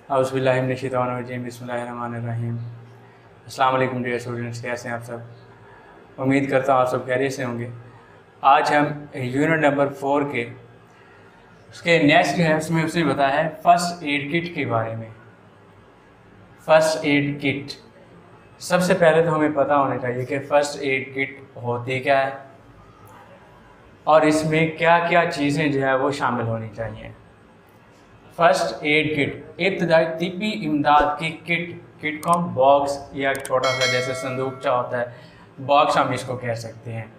औज़ुबिल्लाहिमिनश्शैतानिर्रजीम बिस्मिल्लाहिर्रहमानिर्रहीम। अस्सलाम वालेकुम डियर स्टूडेंट्स, कैसे हैं आप सब? उम्मीद करता हूँ आप सब खैरियत से होंगे। आज हम यूनिट नंबर 4 के उसके नेक्स्ट जो है उसमें उसने बताया है फ़र्स्ट एड किट के बारे में। फ़र्स्ट एड किट, सबसे पहले तो हमें पता होना चाहिए कि फ़र्स्ट एड किट होती क्या है और इसमें क्या क्या चीज़ें जो है वो शामिल होनी चाहिए। फर्स्ट एड किट इब्तदाई तिब्बी इमदाद की किट को बॉक्स या छोटा सा जैसे संदूकचा होता है, बॉक्स हम इसको कह सकते हैं।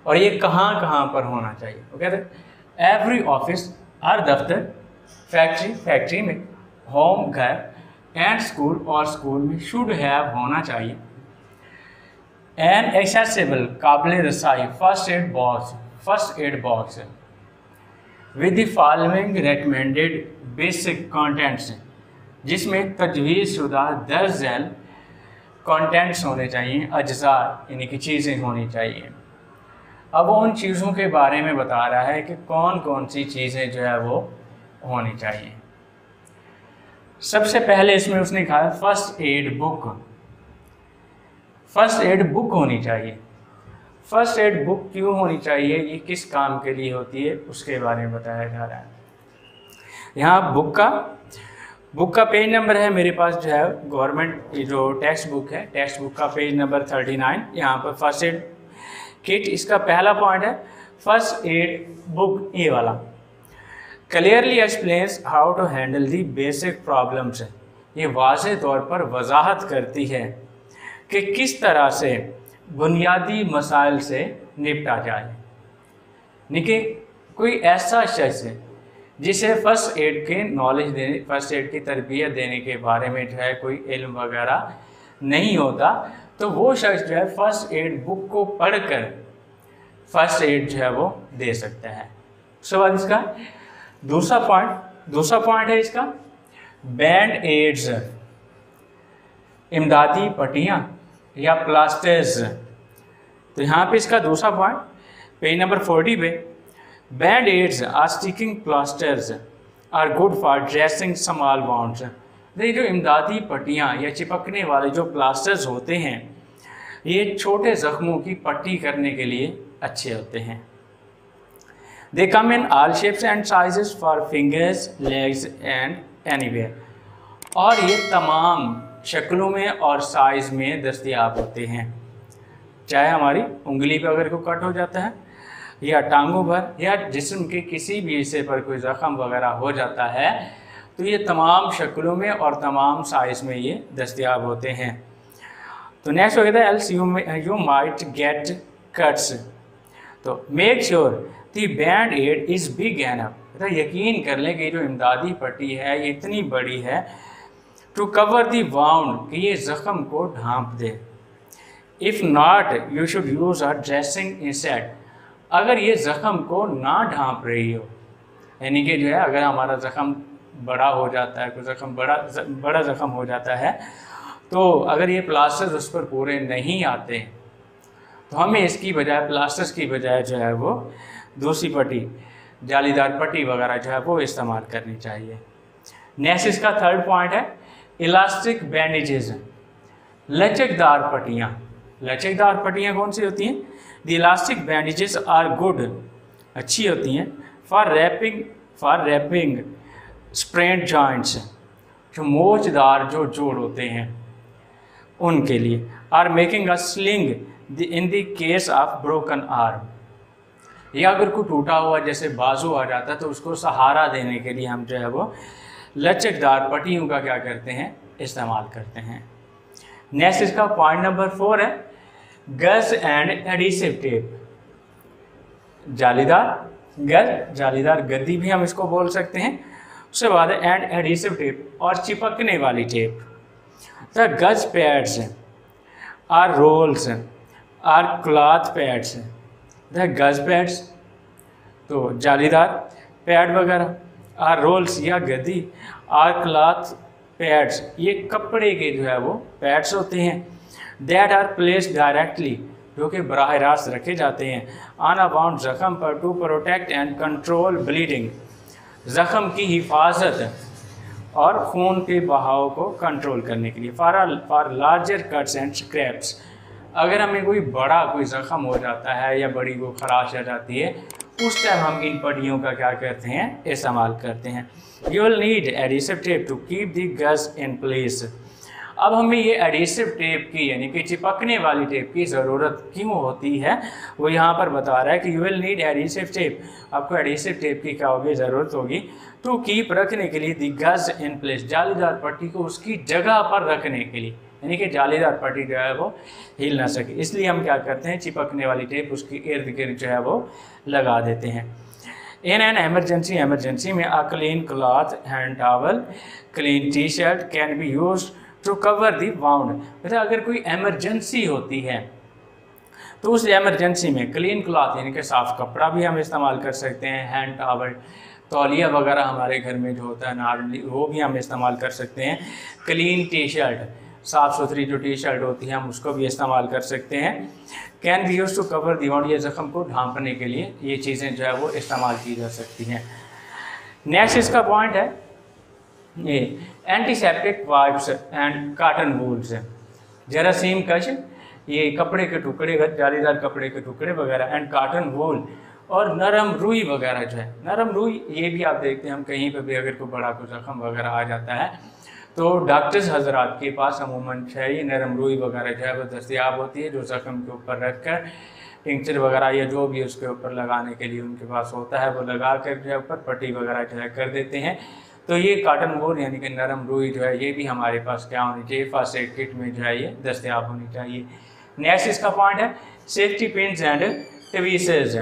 और ये कहाँ कहाँ पर होना चाहिए? वो कहते हैं एवरी ऑफिस, हर दफ्तर, फैक्ट्री में, होम घर एंड स्कूल और स्कूल में शुड हैव होना चाहिए एन एक्सेसिबल काबिल रसाई first aid box with the following recommended basic contents, जिसमें तजवीज़ शुदा दर्ज झैल कंटेंट्स होने चाहिए, अज्जा यानी कि चीज़ें होनी चाहिए। अब वो उन चीज़ों के बारे में बता रहा है कि कौन कौन सी चीज़ें जो है वो होनी चाहिए। सबसे पहले इसमें उसने कहा first aid book. First aid book होनी चाहिए। फर्स्ट एड बुक क्यों होनी चाहिए, ये किस काम के लिए होती है, उसके बारे में बताया जा रहा है। यहाँ बुक का पेज नंबर है मेरे पास जो है गवर्नमेंट जो टेक्स्ट बुक है, टेक्स्ट बुक का पेज नंबर 39। यहाँ पर फर्स्ट एड किट, इसका पहला पॉइंट है फर्स्ट एड बुक, ये वाला clearly explains how to handle the basic problems. ये वाज़ेह तौर पर वजाहत करती है कि किस तरह से बुनियादी मसाइल से निपटा जाए। यानी कि कोई ऐसा शख्स है जिसे फ़र्स्ट एड के नॉलेज देने, फ़र्स्ट एड की तरबियत देने के बारे में जो है कोई इल्म वगैरह नहीं होता, तो वो शख्स जो है फ़र्स्ट एड बुक को पढ़कर फ़र्स्ट एड जो है वो दे सकता है। उसके बाद इसका दूसरा पॉइंट है इसका बैंड एड्स, इमदादी पट्टियाँ या प्लास्टर्स। तो यहाँ पे इसका दूसरा पॉइंट पेज नंबर 40 पे, band aids or sticking plasters are good for dressing small wounds. ये जो इमदादी पट्टियाँ या चिपकने वाले जो प्लास्टर्स होते हैं, ये छोटे ज़ख्मों की पट्टी करने के लिए अच्छे होते हैं। They come in all shapes and sizes for fingers, legs and anywhere. और ये तमाम शक्लों में और साइज़ में दस्तयाब होते हैं, चाहे हमारी उंगली पर अगर कोई कट हो जाता है या टांगों पर या जिस्म के किसी भी हिस्से पर कोई ज़ख़म वगैरह हो जाता है, तो ये तमाम शक्लों में और तमाम साइज़ में ये दस्तयाब होते हैं। तो नेक्स्ट हो गया else you might get cuts. तो make sure the band aid is big enough. तो यकीन कर लें कि जो इमदादी पट्टी है ये इतनी बड़ी है टू कवर दी वाउंड, कि ये ज़ख़म को ढांप दे। If not you should use a dressing instead. अगर ये ज़ख़म को ना ढांप रही हो, यानी कि जो है अगर हमारा ज़ख़म बड़ा हो जाता है, कोई ज़ख़म बड़ा ज़ख़म हो जाता है, तो अगर ये प्लास्टर्स उस पर पूरे नहीं आते तो हमें इसकी बजाय प्लास्टर्स की बजाय जो है वो दूसरी पट्टी, जालीदार पट्टी वगैरह जो है वो इस्तेमाल करनी चाहिए। नेक्स्ट इसका थर्ड पॉइंट है इलास्टिक बैंडेजेस, लचकदार पट्टियाँ। लचकदार पट्टियाँ कौन सी होती हैं? The elastic bandages are good, अच्छी होती हैं फॉर रैपिंग स्प्रेड जॉइंट्स, जो मोचदार जो जोड़ होते हैं उनके लिए। Or making a sling in the case of broken arm, या अगर कोई टूटा हुआ जैसे बाजू आ जाता है तो उसको सहारा देने के लिए हम जो है वो लचकदार पट्टियों का क्या करते हैं, इस्तेमाल करते हैं। नेक्स्ट इसका पॉइंट नंबर 4 है गज एंड एडिसिव टेप। जालीदार गद्दी भी हम इसको बोल सकते हैं। उसके बाद एंड एडिसिव टेप और चिपकने वाली टेप। The gauze pads or rolls are cloth pads. The gauze pads, तो जालीदार पैड वगैरह, आर रोल्स या गद्दी, आर क्लॉथ पैड्स, ये कपड़े के जो है वो पैड्स होते हैं। दैट आर प्लेस्ड डायरेक्टली, जो कि बराह रास्त रखे जाते हैं ऑन अ वाउंड, ज़ख़म पर, to protect and control bleeding, ज़ख़म की हिफाजत और खून के बहाव को कंट्रोल करने के लिए। For larger cuts and scraps, अगर हमें कोई बड़ा कोई ज़ख़म हो जाता है या बड़ी को खराश आ जाती है, उस टाइम हम इन पट्टियों का क्या करते हैं, इस्तेमाल करते हैं। You will need adhesive tape to keep the gauze in place. अब हमें ये एडिसिव टेप की यानी कि चिपकने वाली टेप की ज़रूरत क्यों होती है, वो यहाँ पर बता रहा है कि you will need adhesive tape, आपको एडिसिव टेप की क्या होगी, ज़रूरत होगी टू कीप, रखने के लिए, दी गज इन प्लेस, जालीदार पट्टी को उसकी जगह पर रखने के लिए, यानी कि जालीदार पट्टी जो है वो हिल ना सके, इसलिए हम क्या करते हैं, चिपकने वाली टेप उसकी इर्द गिर्द जो है वो लगा देते हैं। इन एन एमरजेंसी में a clean cloth, hand towel, clean T shirt can be use to cover the wound. मतलब अगर कोई एमरजेंसी होती है तो उस एमरजेंसी में क्लीन क्लॉथ यानी कि साफ़ कपड़ा भी हम इस्तेमाल कर सकते हैं, हैंड टॉवल, तौलिया वगैरह हमारे घर में जो होता है नॉर्मली वो भी हम इस्तेमाल कर सकते हैं, क्लीन टी शर्ट, साफ़ सुथरी जो टी शर्ट होती है हम उसको भी इस्तेमाल कर सकते हैं। Can be use to cover the wound, ये ज़ख़म को ढांपने के लिए ये चीज़ें जो है वो इस्तेमाल की जा सकती हैं। नेक्स्ट इसका पॉइंट है ये antiseptic wipes and cotton wools, जरासीम कश, ये कपड़े के टुकड़े, जालीदार कपड़े के टुकड़े वगैरह, एंड कॉटन वूल, और नरम रुई वगैरह जो है, नरम रुई ये भी आप देखते हैं हम कहीं पे भी अगर कोई बड़ा कोई जख्म वगैरह आ जाता है तो डॉक्टर्स हजरात के पास अमूमन जो है ये नरम रुई वगैरह जो है वो दस्तियाब होती है, जो जख्म के ऊपर रख कर टिंचर वगैरह या जो भी उसके ऊपर लगाने के लिए उनके पास होता है वो लगा कर जो है ऊपर पट्टी वगैरह जो है कर देते हैं। तो ये कॉटन वूल यानी कि नरम रुई जो है ये भी हमारे पास क्या होनी चाहिए, फर्स्ट एड किट में जो है ये दस्तियाब होनी चाहिए। नेक्स्ट इसका पॉइंट है सेफ्टी पिन्स एंड ट्वीसेस।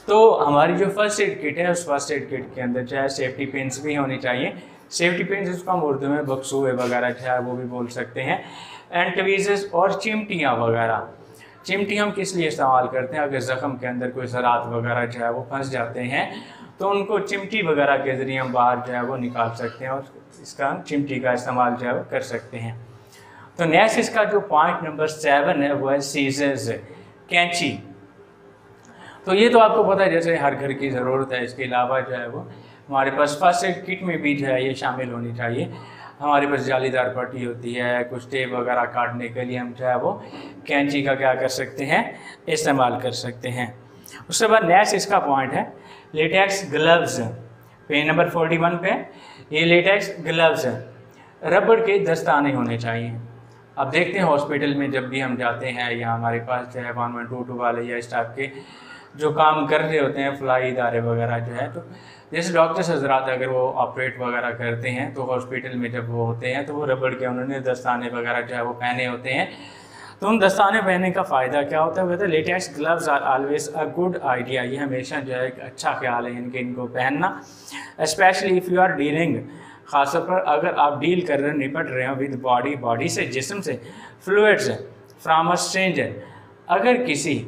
तो हमारी जो फर्स्ट एड किट है उस फर्स्ट एड किट के अंदर जो है सेफ्टी पिन्स भी होनी चाहिए। सेफ्टी पिन्स इसको हम उर्दू में बक्सूए वगैरह जो है वो भी बोल सकते हैं, एंड ट्वीसेस और चिमटियाँ वगैरह। चिमटी हम किस लिए इस्तेमाल करते हैं, अगर ज़ख़म के अंदर कोई ज़रात वगैरह जो है वो फंस जाते हैं तो उनको चिमटी वगैरह के ज़रिए हम बाहर जो है वो निकाल सकते हैं और इसका हम चिमटी का इस्तेमाल जो है वो कर सकते हैं। तो नेक्स्ट इसका जो पॉइंट नंबर 7 है वो है सीजर्स, कैंची। तो ये तो आपको पता है जैसे हर घर की ज़रूरत है, इसके अलावा जो है वो हमारे पास फर्स्ट एड किट में भी जो है ये शामिल होनी चाहिए। हमारे पास जालीदार पट्टी होती है, कुछ टेप वगैरह काटने के लिए हम जो है वो कैंची का क्या कर सकते हैं, इस्तेमाल कर सकते हैं। उसके बाद नेक्स्ट इसका पॉइंट है लेटेक्स ग्लव्स, पेज नंबर 41 पे ये लेटेक्स ग्लव्स रबड़ के दस्ताने होने चाहिए। अब देखते हैं हॉस्पिटल में जब भी हम जाते हैं या हमारे पास जो है 1122 वाले या इस टाइप के जो काम कर रहे होते हैं फलाई इदारे वगैरह जो है, तो जैसे डॉक्टर्स हजरात अगर वो ऑपरेट वगैरह करते हैं तो हॉस्पिटल में जब वो होते हैं तो वो रबड़ के उन्होंने दस्ताने वगैरह जो है वो पहने होते हैं। तो उन दस्ताने पहनने का फ़ायदा क्या होता है, कहते हैं latex gloves are always a good idea, ये हमेशा जो है एक अच्छा ख्याल है इनके इनको पहनना, specially if you are dealing, ख़ासतौर पर अगर आप डील कर रहे निपट रहे हो विद बॉडी से, जिस्म से, फ्लूइड्स फ्राम अ स्ट्रेंजर, अगर किसी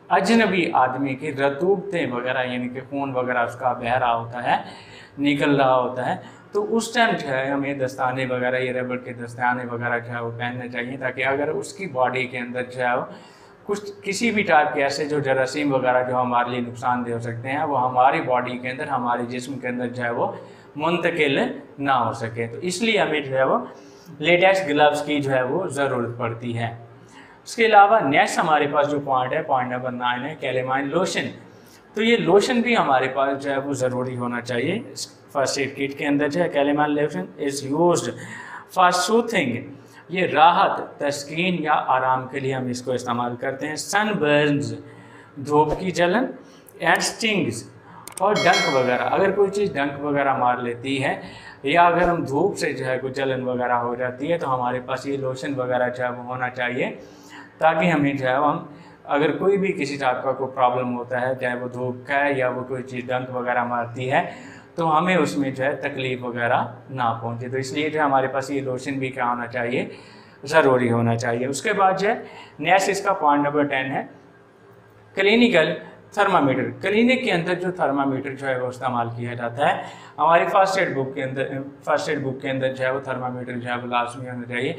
अजनबी आदमी की रतूबतें वगैरह यानी कि खून वगैरह उसका बह रहा होता है, निकल रहा होता है, तो उस टाइम जो है हमें दस्ताने वगैरह ये रबड़ के दस्ताने वगैरह जो है वो पहनने चाहिए, ताकि अगर उसकी बॉडी के अंदर जो है वो कुछ किसी भी टाइप के ऐसे जो जरासीम वगैरह जो हमारे लिए नुकसानदेह हो सकते हैं वो हमारी बॉडी के अंदर, हमारे जिस्म के अंदर जो है वो मुंतकिल ना हो सके, तो इसलिए हमें जो है वो लेटेक्स ग्लव्स की जो है वो ज़रूरत पड़ती है। उसके अलावा नेक्स्ट हमारे पास जो पॉइंट है, पॉइंट नंबर 9 है कैलेमाइन लोशन। तो ये लोशन भी हमारे पास जो है वो ज़रूरी होना चाहिए। फर्स्ट एड किट के अंदर जो है calamine lotion is used for soothing, ये राहत, तस्कीन या आराम के लिए हम इसको इस्तेमाल करते हैं। सनबर्न्स, धूप की जलन, एंड स्टिंग्स, और डंक वगैरह, अगर कोई चीज़ डंक वगैरह मार लेती है या अगर हम धूप से जो है कोई जलन वगैरह हो जाती है तो हमारे पास ये लोशन वगैरह जो है वो होना चाहिए, ताकि हमें जो है हम अगर कोई भी किसी टाइप का कोई प्रॉब्लम होता है, चाहे वो धूप का है या वो कोई चीज़ डंक वगैरह मारती है, तो हमें उसमें जो है तकलीफ़ वगैरह ना पहुँचे, तो इसलिए जो हमारे पास ये लोशन भी क्या होना चाहिए, ज़रूरी होना चाहिए। उसके बाद जो है नेक्स्ट इसका पॉइंट नंबर 10 है क्लिनिकल थर्मामीटर। क्लिनिक के अंदर जो थर्मामीटर जो है वो इस्तेमाल किया जाता है, हमारी फर्स्ट एड बुक के अंदर जो है वो थर्मामीटर जो है वो लाजमी होना चाहिए,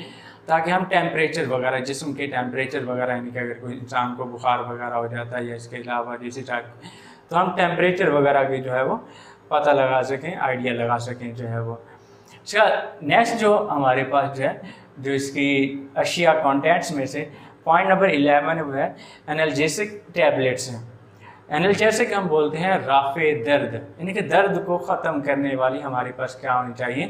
ताकि हम टेम्परेचर वगैरह, जिस्म के टेम्परेचर वगैरह, यानी कि अगर कोई इंसान को बुखार वगैरह हो जाता है या इसके अलावा जिस टाइप, तो हम टेम्परेचर वगैरह की जो है वो पता लगा सकें, आइडिया लगा सकें जो है वो। इसका नेक्स्ट जो हमारे पास जो है, जो इसकी अशिया कॉन्टेंट्स में से पॉइंट नंबर 11 वो है एनाल्जेसिक टैबलेट्स हैं। एनाल्जेसिक हम बोलते हैं राफ़े दर्द, यानी कि दर्द को ख़त्म करने वाली हमारे पास क्या होनी चाहिए,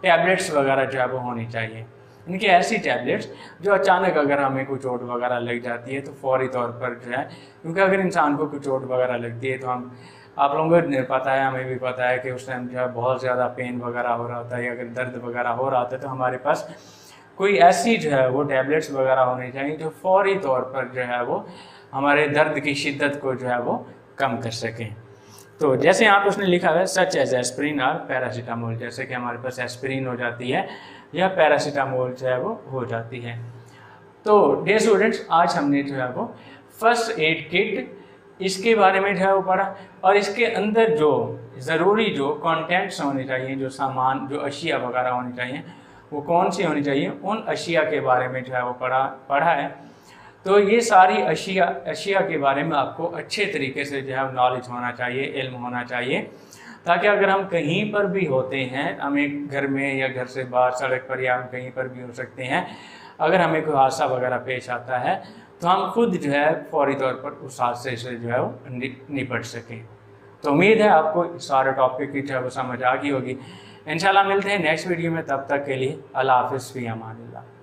टैबलेट्स वगैरह जो है वो होनी चाहिए। इनकी ऐसी टैबलेट्स जो अचानक अगर हमें कोई चोट वगैरह लग जाती है तो फौरी तौर पर जो है, क्योंकि अगर इंसान को कोई चोट वगैरह लगती है तो हम, आप लोगों को पता है, हमें भी पता है कि उस टाइम जो है बहुत ज़्यादा पेन वगैरह हो रहा होता है, या अगर दर्द वगैरह हो रहा होता है तो हमारे पास कोई ऐसी जो है वो टैबलेट्स वगैरह होनी चाहिए जो फौरी तौर पर जो है वो हमारे दर्द की शिद्दत को जो है वो कम कर सकें। तो जैसे यहाँ पर उसने लिखा है सच एज एस्प्रिन और पैरासीटामोल, जैसे कि हमारे पास एस्प्रिन हो जाती है या पैरासीटामोल जो है वो हो जाती है। तो डियर स्टूडेंट्स, आज हमने जो है वो फर्स्ट एड किट इसके बारे में जो है वो पढ़ा, और इसके अंदर जो ज़रूरी जो कंटेंट्स होने चाहिए, जो सामान, जो अशिया वगैरह होनी चाहिए, वो कौन सी होनी चाहिए, उन अशिया के बारे में जो है वो पढ़ा है। तो ये सारी अशिया के बारे में आपको अच्छे तरीके से जो है नॉलेज होना चाहिए, इल्म होना चाहिए, ताकि अगर हम कहीं पर भी होते हैं, हमें घर में या घर से बाहर सड़क पर या हम कहीं पर भी हो सकते हैं, अगर हमें कोई हादसा वगैरह पेश आता है तो हम खुद जो है फौरी तौर पर उस हादसे से जो है वो निपट सकें। तो उम्मीद है आपको सारे टॉपिक की जो है वो समझ आ गई होगी। इंशाल्लाह मिलते हैं नेक्स्ट वीडियो में, तब तक के लिए अल्लाह हाफ़िज़ फ़ी अमानिल्लाह।